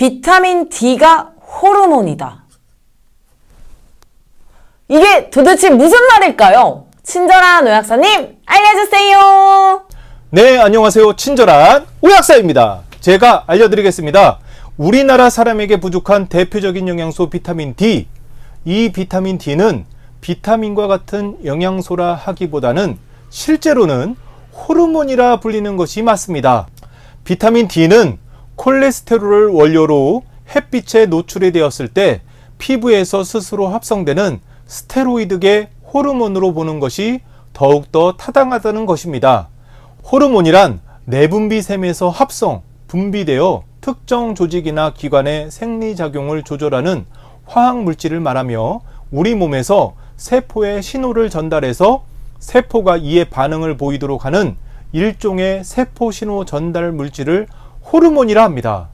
비타민 D가 호르몬이다. 이게 도대체 무슨 말일까요? 친절한 의학사님 알려주세요. 네, 안녕하세요. 친절한 의학사입니다. 제가 알려드리겠습니다. 우리나라 사람에게 부족한 대표적인 영양소 비타민 D. 이 비타민 D는 비타민과 같은 영양소라 하기보다는 실제로는 호르몬이라 불리는 것이 맞습니다. 비타민 D는 콜레스테롤을 원료로 햇빛에 노출이 되었을 때 피부에서 스스로 합성되는 스테로이드계 호르몬으로 보는 것이 더욱더 타당하다는 것입니다. 호르몬이란 내분비샘에서 합성, 분비되어 특정 조직이나 기관의 생리작용을 조절하는 화학물질을 말하며 우리 몸에서 세포에 신호를 전달해서 세포가 이에 반응을 보이도록 하는 일종의 세포신호 전달 물질을 호르몬이라 합니다.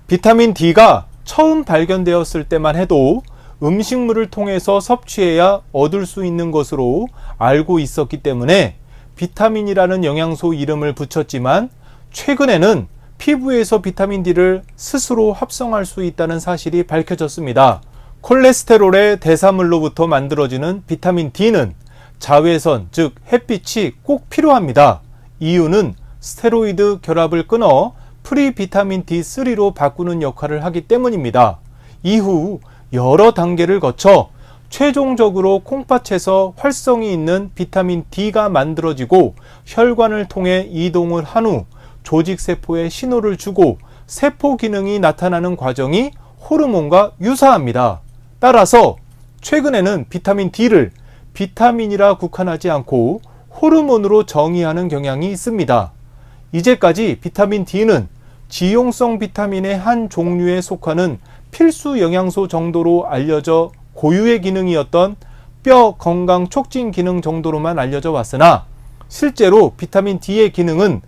비타민 D가 처음 발견되었을 때만 해도 음식물을 통해서 섭취해야 얻을 수 있는 것으로 알고 있었기 때문에 비타민이라는 영양소 이름을 붙였지만 최근에는 피부에서 비타민 D를 스스로 합성할 수 있다는 사실이 밝혀졌습니다. 콜레스테롤의 대사물로부터 만들어지는 비타민 D는 자외선, 즉 햇빛이 꼭 필요합니다. 이유는 스테로이드 결합을 끊어 프리비타민 D3로 바꾸는 역할을 하기 때문입니다. 이후 여러 단계를 거쳐 최종적으로 콩팥에서 활성이 있는 비타민 D가 만들어지고 혈관을 통해 이동을 한 후 조직세포에 신호를 주고 세포 기능이 나타나는 과정이 호르몬과 유사합니다. 따라서 최근에는 비타민 D를 비타민이라 국한하지 않고 호르몬으로 정의하는 경향이 있습니다. 이제까지 비타민 D는 지용성 비타민의 한 종류에 속하는 필수 영양소 정도로 알려져 고유의 기능이었던 뼈 건강 촉진 기능 정도로만 알려져 왔으나 실제로 비타민 D의 기능은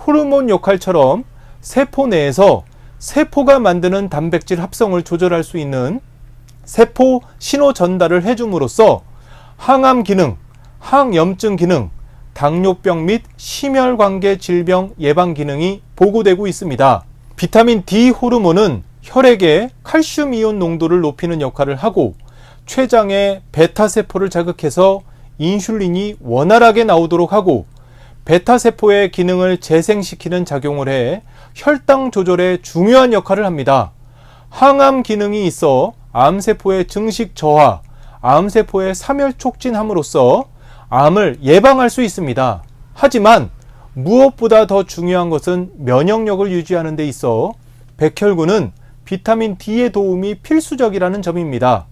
호르몬 역할처럼 세포 내에서 세포가 만드는 단백질 합성을 조절할 수 있는 세포 신호 전달을 해줌으로써 항암 기능, 항염증 기능, 당뇨병 및 심혈관계 질병 예방 기능이 보고되고 있습니다. 비타민 D 호르몬은 혈액의 칼슘 이온 농도를 높이는 역할을 하고 췌장의 베타세포를 자극해서 인슐린이 원활하게 나오도록 하고 베타세포의 기능을 재생시키는 작용을 해 혈당 조절에 중요한 역할을 합니다. 항암 기능이 있어 암세포의 증식 저하, 암세포의 사멸 촉진함으로써 암을 예방할 수 있습니다. 하지만 무엇보다 더 중요한 것은 면역력을 유지하는 데 있어 백혈구는 비타민 D의 도움이 필수적이라는 점입니다.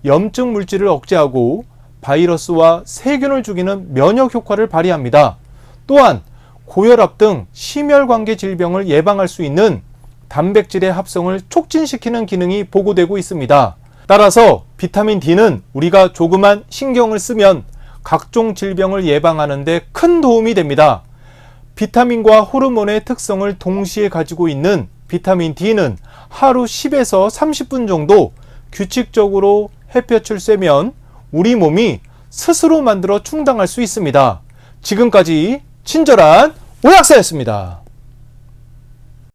염증 물질을 억제하고 바이러스와 세균을 죽이는 면역 효과를 발휘합니다. 또한 고혈압 등 심혈관계 질병을 예방할 수 있는 단백질의 합성을 촉진시키는 기능이 보고되고 있습니다. 따라서 비타민 D는 우리가 조그만 신경을 쓰면 각종 질병을 예방하는 데 큰 도움이 됩니다. 비타민과 호르몬의 특성을 동시에 가지고 있는 비타민 D는 하루 10에서 30분 정도 규칙적으로 햇볕을 쐬면 우리 몸이 스스로 만들어 충당할 수 있습니다. 지금까지 친절한 의학사였습니다.